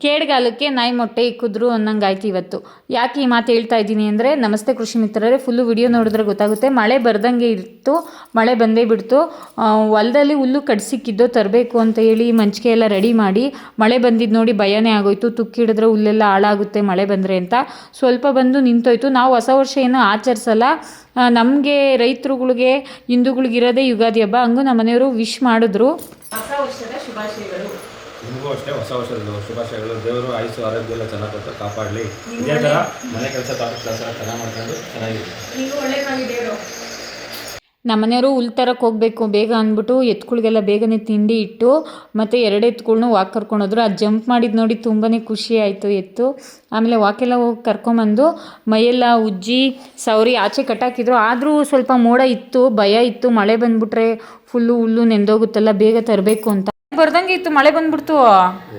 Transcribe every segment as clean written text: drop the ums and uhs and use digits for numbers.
ಕೇಡ್ಗಾಲಕ್ಕೆ ನಾಯಿ ಮೊಟ್ಟೆ ಇಕ್ಕಿದ್ರು ಅನ್ನಂಗೆ ಆಯ್ತು ಇವತ್ತು. ಯಾಕೆ ಈ ಮಾತು ಹೇಳ್ತಾ ಇದ್ದೀನಿ ಅಂದರೆ, ನಮಸ್ತೆ ಕೃಷಿ ಮಿತ್ರರೇ, ಫುಲ್ಲು ವಿಡಿಯೋ ನೋಡಿದ್ರೆ ಗೊತ್ತಾಗುತ್ತೆ. ಮಳೆ ಬರ್ದಂಗೆ ಇತ್ತು, ಮಳೆ ಬಂದೇ ಬಿಡ್ತು. ಹೊಲದಲ್ಲಿ ಹುಲ್ಲು ಕಡ್ಸಿಕ್ಕಿದ್ದು ತರಬೇಕು ಅಂತ ಹೇಳಿ ಮಂಚಿಗೆ ಎಲ್ಲ ರೆಡಿ ಮಾಡಿ, ಮಳೆ ಬಂದಿದ್ದು ನೋಡಿ ಭಯನೇ ಆಗೋಯ್ತು. ತುಕ್ಕಿಡಿದ್ರೆ ಹುಲ್ಲೆಲ್ಲ ಹಾಳಾಗುತ್ತೆ ಮಳೆ ಬಂದರೆ ಅಂತ. ಸ್ವಲ್ಪ ಬಂದು ನಿಂತೋಯ್ತು. ನಾವು ಹೊಸ ವರ್ಷ ಏನು ಆಚರಿಸಲ್ಲ, ನಮಗೆ ರೈತರುಗಳಿಗೆ ಹಿಂದೂಗಳಿಗಿರೋದೇ ಯುಗಾದಿ ಹಬ್ಬ. ಹಂಗೂ ನಮ್ಮ ಮನೆಯವರು ವಿಶ್ ಮಾಡಿದ್ರು. ಹೊಸ ವರ್ಷದ ಶುಭಾಶಯಗಳು. ನಿಮಗೂ ಅಷ್ಟೇ ಹೊಸ ವರ್ಷದ ಶುಭಾಶಯಗಳು. ದೇವರು ಆಯುಸ್ಸು ಆರೋಗ್ಯ ಎಲ್ಲ ಚೆನ್ನಾಗಿ ಕೊಟ್ಟು ಕಾಪಾಡಲಿ. ಇದೇ ಥರ ಮನೆ ಕೆಲಸ ತೋಟ ಕೆಲಸ ಚೆನ್ನಾಗಿ ಮಾಡ್ಕೊಂಡು ಚೆನ್ನಾಗಿದೆ. ನಮ್ಮನೆಯವರು ಹುಲ್ ತರಕ್ಕೆ ಹೋಗಬೇಕು ಬೇಗ ಅಂದ್ಬಿಟ್ಟು ಎತ್ಗಳಿಗೆಲ್ಲ ಬೇಗನೆ ತಿಂಡಿ ಇಟ್ಟು ಮತ್ತು 2 ಎತ್ತುಗಳ್ನು ವಾಕ್ ಕರ್ಕೊಂಡೋದ್ರು. ಅದು ಜಂಪ್ ಮಾಡಿದ್ದು ನೋಡಿ ತುಂಬಾ ಖುಷಿ ಆಯಿತು ಎತ್ತು. ಆಮೇಲೆ ವಾಕೆಲ್ಲ ಹೋಗಿ ಕರ್ಕೊಂಬಂದು ಮೈಯೆಲ್ಲ ಉಜ್ಜಿ ಸವರಿ ಆಚೆ ಕಟ್ಟಾಕಿದ್ರು. ಆದರೂ ಸ್ವಲ್ಪ ಮೋಡ ಇತ್ತು, ಭಯ ಇತ್ತು, ಮಳೆ ಬಂದುಬಿಟ್ರೆ ಫುಲ್ಲು ಹುಲ್ಲು ನೆಂದೋಗುತ್ತಲ್ಲ, ಬೇಗ ತರಬೇಕು ಅಂತ. ಬರ್ದಂಗೆ ಇತ್ತು, ಮಳೆ ಬಂದ್ಬಿಡ್ತು.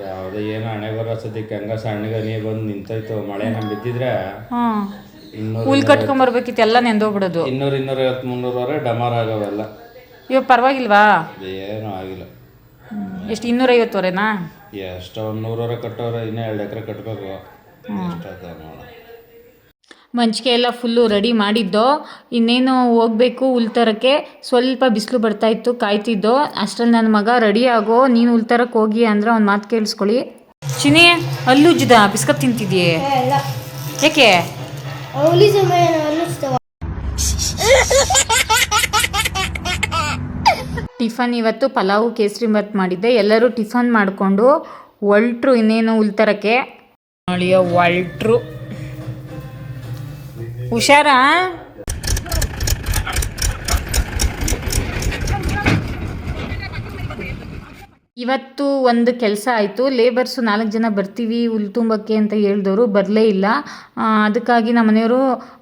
ಯಾವುದೇ ಏನೋ ಹಣೆ ಬರೋ ಸದ್ಯಕ್ಕೆ ಹಂಗ ಸಣ್ಣಗೆ ನೀರು ಬಂದು ನಿಂತೋಯ್ತು. ಮಳೆ ನಮ್ಗೆ ಬಿದ್ದಿದ್ರೆ ಹುಲ್ ಕಟ್ಕೊಂಬರ್ಬೇಕಿತ್ತು, ಎಲ್ಲ ನೆಂದೋಗ್ಬಿಡೋದು. 200, 250, 300 ಡಮಾರ್ ಆಗವೆಲ್ಲ. ಇವಾಗ ಪರವಾಗಿಲ್ವಾ? ಏನೂ ಆಗಿಲ್ಲ. ಎಷ್ಟು 250ವರೆನಾ? ಎಷ್ಟು 100 ಕಟ್ಟೋರೆ, ಇನ್ನೂ 2 ಎಕರೆ ಕಟ್ಟಬೇಕು. ಮಂಚಿಗೆ ಎಲ್ಲ ಫುಲ್ಲು ರೆಡಿ ಮಾಡಿದ್ದೋ, ಇನ್ನೇನು ಹೋಗಬೇಕು ಹುಲ್ ತರಕ್ಕೆ. ಸ್ವಲ್ಪ ಬಿಸಿಲು ಬರ್ತಾಯಿತ್ತು, ಕಾಯ್ತಿದ್ದೋ. ಅಷ್ಟರಲ್ಲಿ ನನ್ನ ಮಗ ರೆಡಿ ಆಗೋ, ನೀನು ಹುಲ್ ತರಕ್ಕೆ ಹೋಗಿ ಅಂದ್ರೆ ಅವ್ನ ಮಾತು ಕೇಳಿಸ್ಕೊಳ್ಳಿ. ಚಿನಿ ಅಲ್ಲುಜ್ಜಿದ ಬಿಸ್ಕತ್ ತಿಂತಿದ್ಯೆ? ಯಾಕೆ? ಟಿಫನ್ ಇವತ್ತು ಪಲಾವು ಕೇಸರಿ ಬಾತ್ ಮಾಡಿದ್ದೆ. ಎಲ್ಲರೂ ಟಿಫನ್ ಮಾಡಿಕೊಂಡು ಹೊಲ್ಟ್ರು ಇನ್ನೇನು ಹುಲ್ ತರಕ್ಕೆ. ಹೊಲ್ಟ್ರು. ಹುಷಾರಾ? ಇವತ್ತು ಒಂದು ಕೆಲಸ ಆಯಿತು. ಲೇಬರ್ಸು 4 ಜನ ಬರ್ತೀವಿ ಹುಲ್ ತುಂಬಕ್ಕೆ ಅಂತ ಹೇಳಿದವರು ಬರಲೇ ಇಲ್ಲ. ಅದಕ್ಕಾಗಿ ನಮ್ಮ ಮನೆಯವರು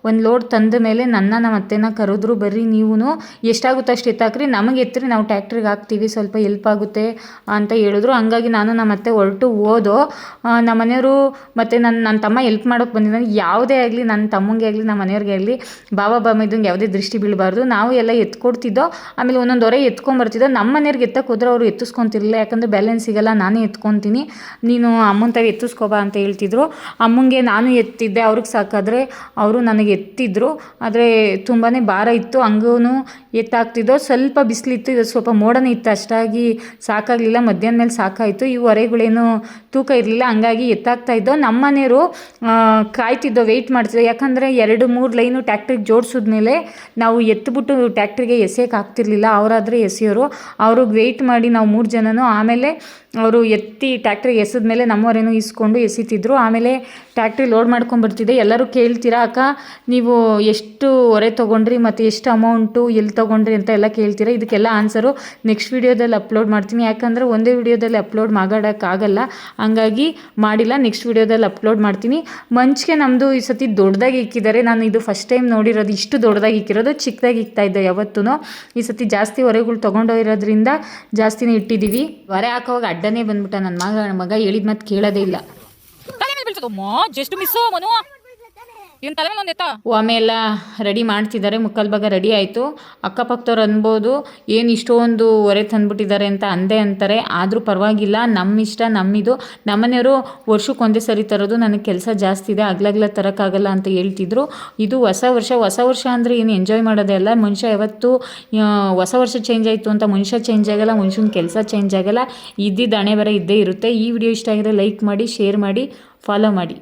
ಒಂದು ಲೋಡ್ ತಂದ ಮೇಲೆ ನಮ್ಮ ಅತ್ತೆನ ಕರೆದ್ರು, ಬರ್ರಿ ನೀವು ಎಷ್ಟಾಗುತ್ತೋ ಅಷ್ಟು ಎತ್ತಾಕ್ರಿ, ನಮಗೆ ಎತ್ತರಿ, ನಾವು ಟ್ಯಾಕ್ಟ್ರಿಗೆ ಹಾಕ್ತೀವಿ, ಸ್ವಲ್ಪ ಹೆಲ್ಪ್ ಆಗುತ್ತೆ ಅಂತ ಹೇಳಿದ್ರು. ಹಂಗಾಗಿ ನಾನು ನಮ್ಮ ಅತ್ತೆ ಹೊರಟು ಹೋದೋ. ನಮ್ಮ ಮನೆಯವರು ಮತ್ತು ನನ್ನ ತಮ್ಮ ಹೆಲ್ಪ್ ಮಾಡೋಕ್ಕೆ ಬಂದಿದ್ದಾನೆ. ಯಾವುದೇ ಆಗಲಿ, ನನ್ನ ತಮ್ಮಂಗೆ ಆಗಲಿ ನಮ್ಮ ಮನೆಯವ್ರಿಗೆ ಆಗಲಿ ಬಾಬಾ ಇದ್ದಂಗೆ ಯಾವುದೇ ದೃಷ್ಟಿ ಬೀಳಬಾರ್ದು. ನಾವು ಎಲ್ಲ ಎತ್ಕೊಡ್ತಿದ್ದೋ, ಆಮೇಲೆ ಒಂದೊಂದು ಹೊರೆ ಎತ್ಕೊಂಬರ್ತಿದ್ದೋ. ನಮ್ಮ ಮನೆಯವ್ರಿಗೆ ಎತ್ತಕ್ಕೆ ಹೋದ್ರೆ ಅವರು ಎತ್ತಿಸ್ಕೊತಿರ್ಲಿಲ್ಲ, ಯಾಕಂದರೆ ಬ್ಯಾಲೆನ್ಸ್ ಸಿಗಲ್ಲ, ನಾನೇ ಎತ್ಕೊತೀನಿ, ನೀನು ಅಮ್ಮನ ತಾವು ಎತ್ತಿಸ್ಕೋಬಾ ಅಂತ ಹೇಳ್ತಿದ್ರು. ಅಮ್ಮಂಗೆ ನಾನು ಎತ್ತಿದ್ದೆ, ಅವ್ರಿಗೆ ಸಾಕಾದರೆ ಅವರು ನನಗೆ ಎತ್ತಿದ್ರು. ಆದರೆ ತುಂಬಾ ಭಾರ ಇತ್ತು, ಹಂಗೂ ಎತ್ತಾಗ್ತಿದ್ದೋ. ಸ್ವಲ್ಪ ಬಿಸಿಲಿತ್ತು, ಇದು ಸ್ವಲ್ಪ ಮೋಡನೇ ಇತ್ತು, ಅಷ್ಟಾಗಿ ಸಾಕಾಗಲಿಲ್ಲ. ಮಧ್ಯಾಹ್ನ ಮೇಲೆ ಸಾಕಾಯಿತು. ಇವು ಹೊರೆಗಳೇನು ತೂಕ ಇರಲಿಲ್ಲ, ಹಂಗಾಗಿ ಎತ್ತಾಗ್ತಾಯಿದ್ದೋ. ನಮ್ಮ ಮನೆಯವರು ಕಾಯ್ತಿದ್ದೋ, ವೆಯ್ಟ್ ಮಾಡ್ತಿದ್ದೋ. ಯಾಕಂದರೆ 2-3 ಲೈನು ಟ್ಯಾಕ್ಟ್ರಿಗೆ ಜೋಡಿಸಿದ್ಮೇಲೆ ನಾವು ಎತ್ಬಿಟ್ಟು ಟ್ಯಾಕ್ಟ್ರಿಗೆ ಎಸೆಯೋಕೆ ಆಗ್ತಿರ್ಲಿಲ್ಲ. ಅವರಾದರೆ ಎಸೆಯೋರು. ಅವ್ರಿಗೆ ವೆಯ್ಟ್ ಮಾಡಿ ನಾವು 3 ಜನನೂ ಆಮೇಲೆ ಅವರು ಎತ್ತಿ ಟ್ಯಾಕ್ಟ್ರಿಗೆ ಎಸೆದ್ಮೇಲೆ ನಮ್ಮವರೇನೋ ಇಸ್ಕೊಂಡು ಎಸಿತಿದ್ರು. ಆಮೇಲೆ ಟ್ಯಾಕ್ಟ್ರಿ ಲೋಡ್ ಮಾಡ್ಕೊಂಬರ್ತಿದ್ದೆ. ಎಲ್ಲರೂ ಕೇಳ್ತೀರಾ, ಅಕ್ಕ ನೀವು ಎಷ್ಟು ಹೊರೆ ತೊಗೊಂಡ್ರಿ ಮತ್ತು ಎಷ್ಟು ಅಮೌಂಟು ಎಲ್ಲಿ ತೊಗೊಂಡ್ರಿ ಅಂತ ಎಲ್ಲ ಕೇಳ್ತೀರಾ. ಇದಕ್ಕೆಲ್ಲ ಆನ್ಸರು ನೆಕ್ಸ್ಟ್ ವೀಡಿಯೋದಲ್ಲಿ ಅಪ್ಲೋಡ್ ಮಾಡ್ತೀನಿ. ಯಾಕಂದರೆ ಒಂದೇ ವೀಡಿಯೋದಲ್ಲಿ ಅಪ್ಲೋಡ್ ಮಾಡೋಕ್ಕಾಗಲ್ಲ, ಹಂಗಾಗಿ ಮಾಡಿಲ್ಲ. ನೆಕ್ಸ್ಟ್ ವೀಡಿಯೋದಲ್ಲಿ ಅಪ್ಲೋಡ್ ಮಾಡ್ತೀನಿ. ಮಂಚಿಗೆ ನಮ್ಮದು ಈ ಸತಿ ದೊಡ್ಡದಾಗಿ ಇಕ್ಕಿದ್ದಾರೆ. ನಾನು ಇದು ಫಸ್ಟ್ ಟೈಮ್ ನೋಡಿರೋದು, ಇಷ್ಟು ದೊಡ್ಡದಾಗಿ ಇಕ್ಕಿರೋದು. ಚಿಕ್ಕದಾಗಿ ಇಕ್ತಾಯಿದ್ದೆ ಯಾವತ್ತೂ. ಈ ಸತಿ ಜಾಸ್ತಿ ಹೊರೆಗಳು ತೊಗೊಂಡೋಗಿರೋದ್ರಿಂದ ಜಾಸ್ತಿನೇ ಇಟ್ಟಿದ್ದೀವಿ. ಹೊರೆ ಹಾಕೋವಾಗ ಅಡ್ಡನೇ ಬಂದ್ಬಿಟ್ಟ ನನ್ನ ಮಗ ಹೇಳಿದ ಮಾತು ಕೇಳೋದೇ ಇಲ್ಲ. ಆಮೇಲೆ ರೆಡಿ ಮಾಡ್ತಿದ್ದಾರೆ. ಮುಕ್ಕಾಲು ಭಾಗ ರೆಡಿ ಆಯಿತು. ಅಕ್ಕಪಕ್ಕದವ್ರು ಅನ್ಬೋದು, ಏನು ಇಷ್ಟೊಂದು ಹೊರೆ ತಂದುಬಿಟ್ಟಿದ್ದಾರೆ ಅಂತ ಅಂತಾರೆ. ಆದರೂ ಪರವಾಗಿಲ್ಲ, ನಮ್ಮ ಇಷ್ಟ, ನಮ್ಮಿದು. ನಮ್ಮನೆಯವರು ವರ್ಷಕ್ಕೆ ಒಂದೇ ಸರಿ ತರೋದು. ನನಗೆ ಕೆಲಸ ಜಾಸ್ತಿ ಇದೆ, ಅಗ್ಲಗ್ಲ ತರೋಕ್ಕಾಗಲ್ಲ ಅಂತ ಹೇಳ್ತಿದ್ರು. ಇದು ಹೊಸ ವರ್ಷ ಅಂದರೆ ಏನು ಎಂಜಾಯ್ ಮಾಡೋದೇ ಅಲ್ಲ. ಮನುಷ್ಯ ಯಾವತ್ತೂ ಹೊಸ ವರ್ಷ ಚೇಂಜ್ ಆಯಿತು ಅಂತ ಮನುಷ್ಯ ಚೇಂಜ್ ಆಗಲ್ಲ, ಮನುಷ್ಯನ ಕೆಲಸ ಚೇಂಜ್ ಆಗಲ್ಲ. ಇದ್ದಿದ್ದು ಹಣೆ ಬರ ಇದ್ದೇ ಇರುತ್ತೆ. ಈ ವಿಡಿಯೋ ಇಷ್ಟ ಆಗಿದ್ರೆ ಲೈಕ್ ಮಾಡಿ, ಶೇರ್ ಮಾಡಿ, ಫಾಲೋ ಮಾಡಿ.